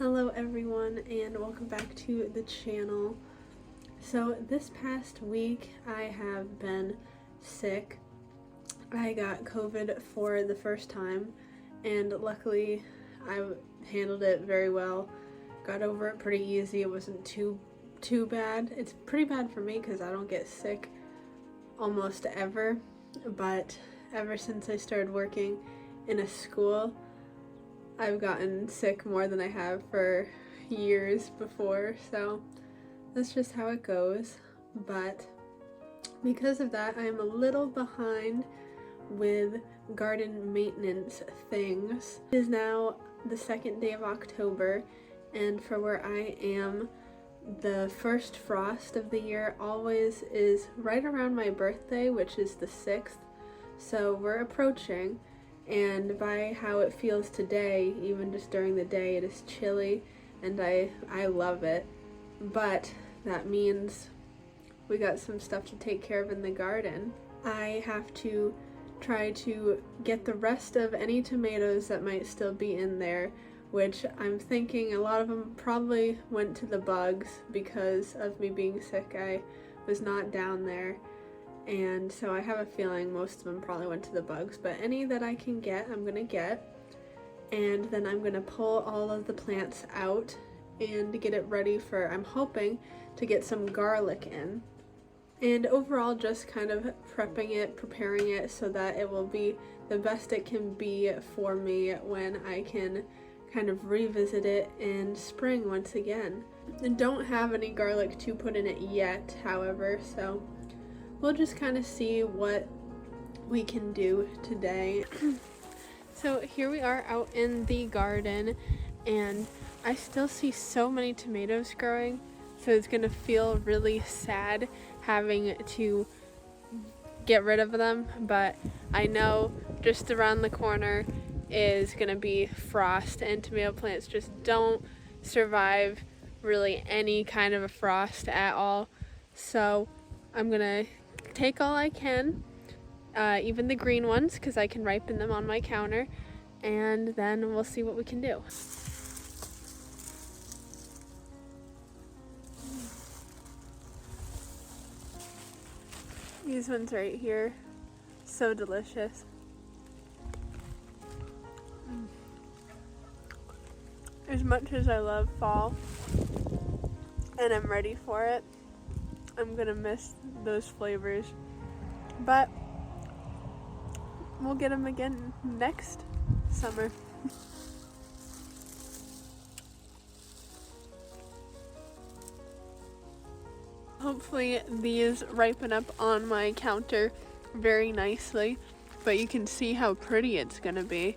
Hello everyone and welcome back to the channel. So this past week I have been sick. I got COVID for the first time and luckily I handled it very well. Got over it pretty easy. It wasn't too bad. It's pretty bad for me because I don't get sick almost ever, but ever since I started working in a school I've gotten sick more than I have for years before, so that's just how it goes. But because of that, I'm a little behind with garden maintenance things. It is now the second day of October, and for where I am, the first frost of the year always is right around my birthday, which is the 6th, so we're approaching. And by how it feels today, even just during the day, it is chilly and I love it. But that means we got some stuff to take care of in the garden. I have to try to get the rest of any tomatoes that might still be in there, which I'm thinking a lot of them probably went to the bugs because of me being sick. I was not down there. And so I have a feeling most of them probably went to the bugs, but any that I can get, I'm gonna get. And then I'm gonna pull all of the plants out and get it ready for, I'm hoping, to get some garlic in. And overall just kind of prepping it, preparing it so that it will be the best it can be for me when I can kind of revisit it in spring once again. I don't have any garlic to put in it yet, however, so we'll just kind of see what we can do today. So here we are out in the garden and I still see so many tomatoes growing, so it's gonna feel really sad having to get rid of them, but I know just around the corner is gonna be frost and tomato plants just don't survive really any kind of a frost at all. So I'm gonna take all I can, even the green ones, because I can ripen them on my counter, and then we'll see what we can do. These ones right here, so delicious. As much as I love fall and I'm ready for it, I'm gonna miss those flavors, but we'll get them again next summer. Hopefully these ripen up on my counter very nicely, but you can see how pretty it's gonna be.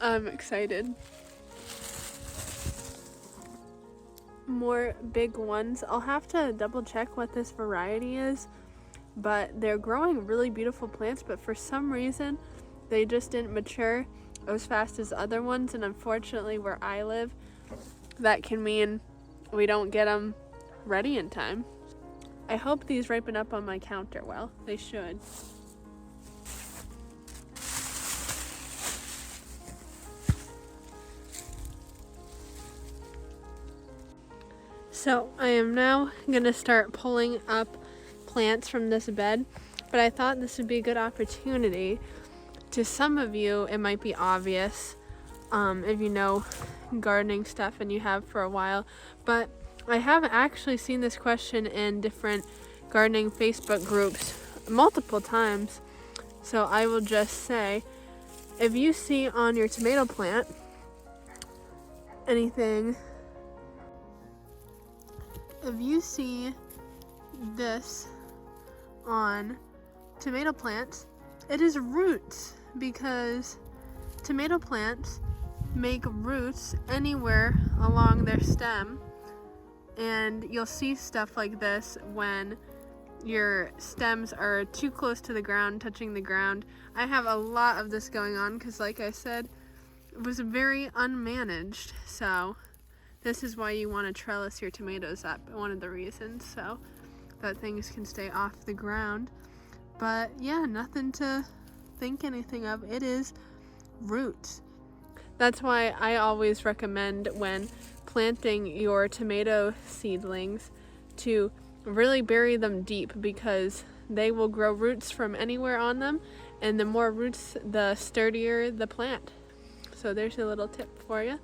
I'm excited. More big ones. I'll have to double check what this variety is, but they're growing really beautiful plants, but for some reason they just didn't mature as fast as other ones, and unfortunately where I live that can mean we don't get them ready in time. I hope these ripen up on my counter well. They should. So I am now gonna start pulling up plants from this bed, but I thought this would be a good opportunity. To some of you it might be obvious if you know gardening stuff and you have for a while, but I have actually seen this question in different gardening Facebook groups multiple times. So I will just say, if you see on your tomato plant anything, if you see this on tomato plants, it is roots, because tomato plants make roots anywhere along their stem, and you'll see stuff like this when your stems are too close to the ground, touching the ground. I have a lot of this going on because, like I said, it was very unmanaged, so this is why you want to trellis your tomatoes up, one of the reasons, so that things can stay off the ground. But yeah, nothing to think anything of. It is roots. That's why I always recommend when planting your tomato seedlings to really bury them deep, because they will grow roots from anywhere on them, and the more roots, the sturdier the plant. So there's a little tip for you.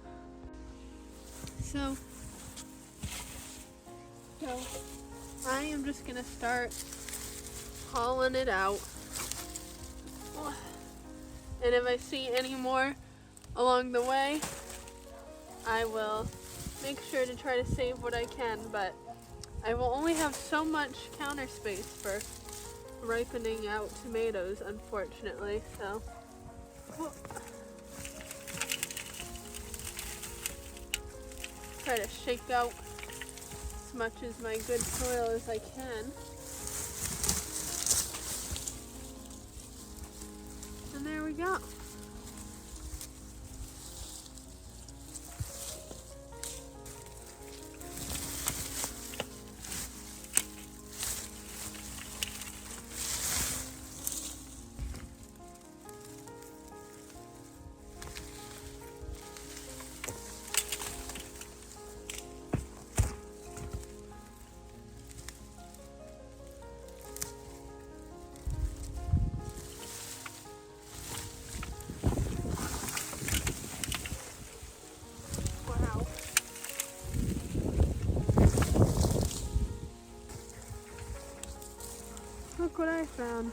So I am just gonna start hauling it out, and if I see any more along the way, I will make sure to try to save what I can, but I will only have so much counter space for ripening out tomatoes, unfortunately. So try to shake out as much as my good soil as I can. And there we go. Look what I found.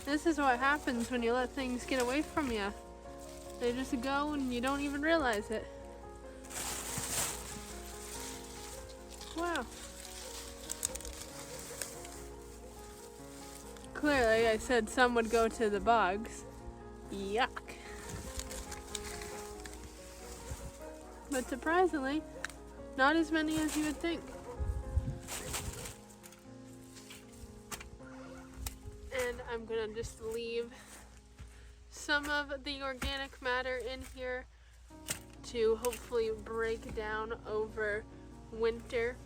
This is what happens when you let things get away from you. They just go and you don't even realize it. Wow. Clearly, I said some would go to the bugs. Yuck. But surprisingly, not as many as you would think. And I'm gonna just leave some of the organic matter in here to hopefully break down over winter.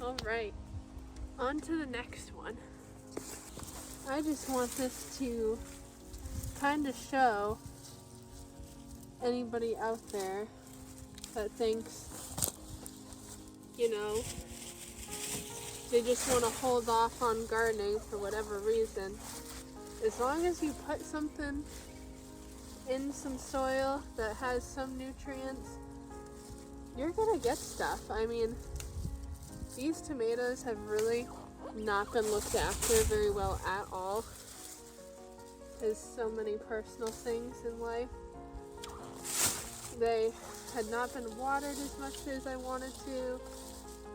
All right, on to the next one. I just want this to kind of show anybody out there that thinks, you know, they just want to hold off on gardening for whatever reason. As long as you put something in some soil that has some nutrients, you're gonna get stuff. I mean, these tomatoes have really not been looked after very well at all. There's so many personal things in life. They had not been watered as much as I wanted to.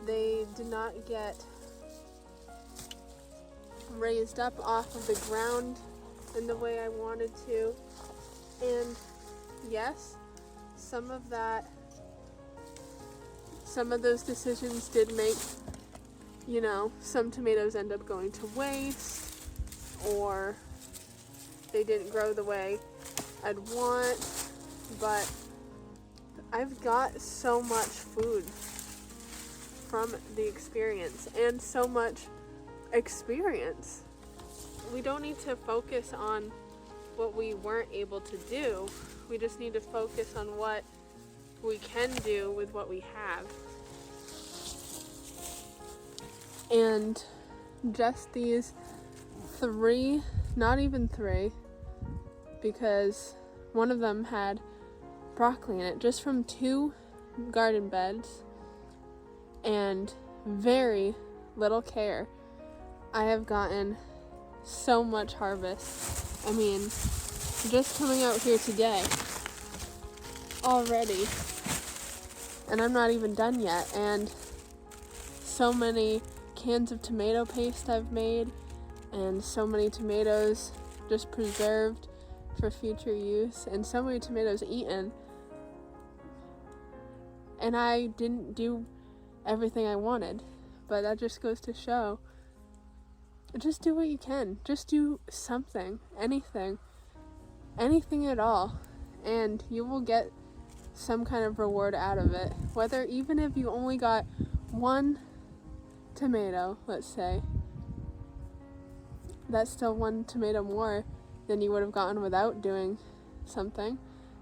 They did not get raised up off of the ground in the way I wanted to. And yes, some of those decisions did make, you know, some tomatoes end up going to waste, or they didn't grow the way I'd want, but I've got so much food from the experience, and so much experience. We don't need to focus on what we weren't able to do. We just need to focus on what we can do with what we have. And just these 3, not even 3, because one of them had broccoli in it, just from 2 garden beds and very little care, I have gotten so much harvest. I mean, just coming out here today already, and I'm not even done yet, and so many cans of tomato paste I've made, and so many tomatoes just preserved for future use, and so many tomatoes eaten. And I didn't do everything I wanted, but that just goes to show, just do what you can. Just do something, anything at all, and you will get some kind of reward out of it. Whether, even if you only got 1 tomato, let's say, that's still 1 tomato more than you would have gotten without doing something.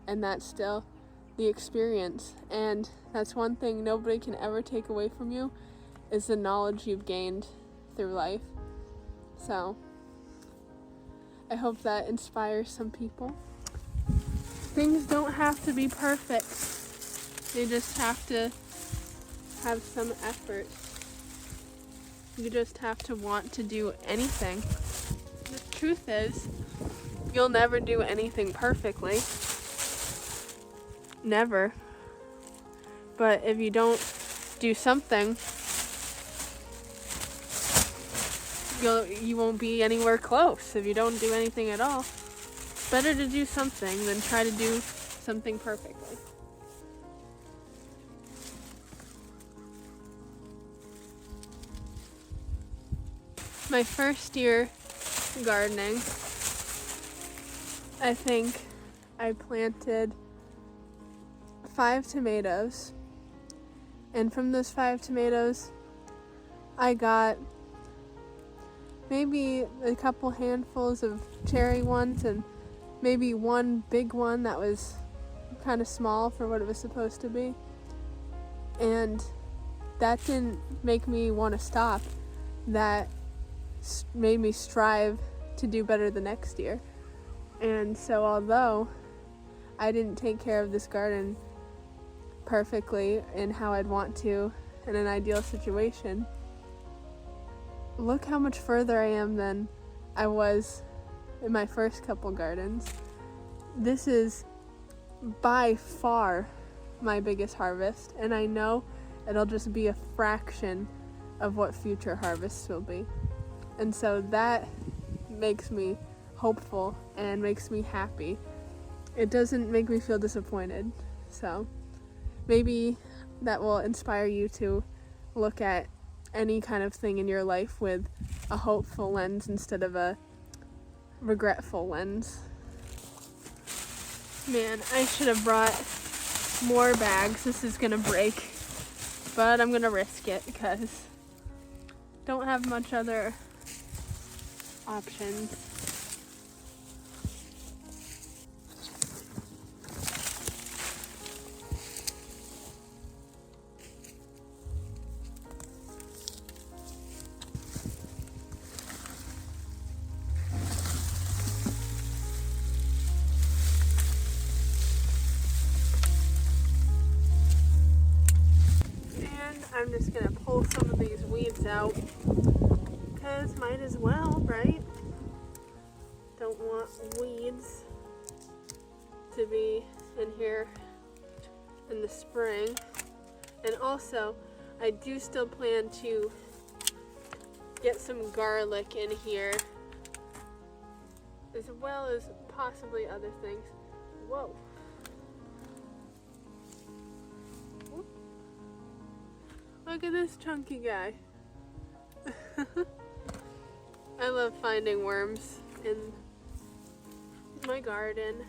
And that's still the experience. And that's one thing nobody can ever take away from you, is the knowledge you've gained through life. So I hope that inspires some people. Things don't have to be perfect. They just have to have some effort. You just have to want to do anything. The truth is, you'll never do anything perfectly. Never. But if you don't do something, you won't be anywhere close. If you don't do anything at all, it's better to do something than try to do something perfectly. My first year gardening, I think I planted 5 tomatoes, and from those 5 tomatoes I got maybe a couple handfuls of cherry ones and maybe one big one that was kind of small for what it was supposed to be. And that didn't make me want to stop. That made me strive to do better the next year. And so although I didn't take care of this garden perfectly in how I'd want to in an ideal situation, look how much further I am than I was in my first couple gardens. This is by far my biggest harvest, and I know it'll just be a fraction of what future harvests will be. And so that makes me hopeful and makes me happy. It doesn't make me feel disappointed. So maybe that will inspire you to look at any kind of thing in your life with a hopeful lens instead of a regretful lens. Man, I should have brought more bags. This is gonna break, but I'm gonna risk it because don't have much other options. I'm just gonna pull some of these weeds out because might as well, right? Don't want weeds to be in here in the spring. And also, I do still plan to get some garlic in here, as well as possibly other things. Whoa. Look at this chunky guy. I love finding worms in my garden.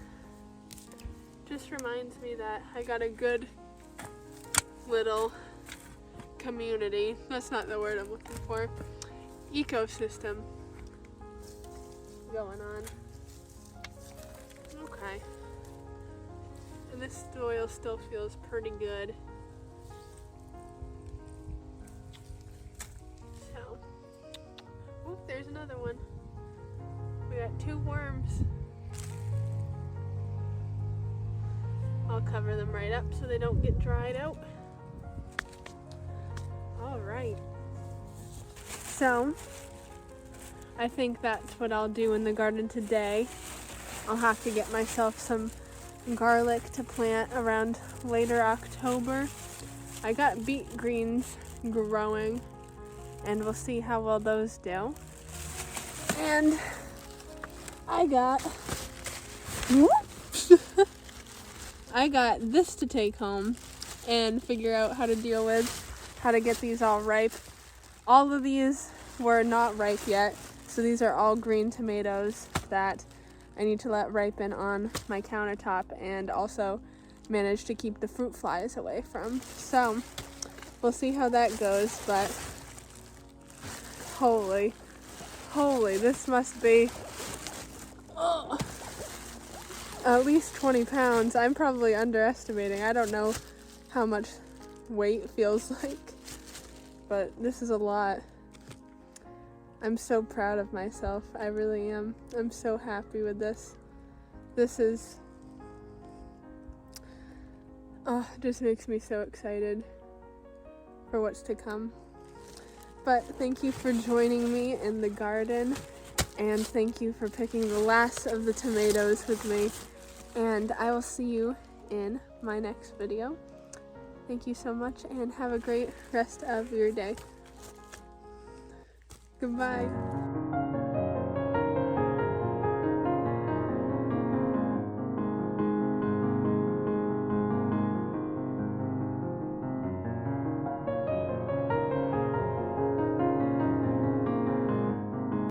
Just reminds me that I got a good little community. That's not the word I'm looking for. Ecosystem going on. Okay. And this soil still feels pretty good. Oh, there's another one. We got 2 worms. I'll cover them right up so they don't get dried out. Alright. So, I think that's what I'll do in the garden today. I'll have to get myself some garlic to plant around later October. I got beet greens growing, and we'll see how well those do. And I got this to take home and figure out how to deal with, how to get these all ripe. All of these were not ripe yet, so these are all green tomatoes that I need to let ripen on my countertop and also manage to keep the fruit flies away from. So we'll see how that goes, but holy, this must be at least 20 pounds. I'm probably underestimating. I don't know how much weight feels like, but this is a lot. I'm so proud of myself. I really am. I'm so happy with this. This is, just makes me so excited for what's to come. But thank you for joining me in the garden, and thank you for picking the last of the tomatoes with me, and I will see you in my next video. Thank you so much, and have a great rest of your day. Goodbye.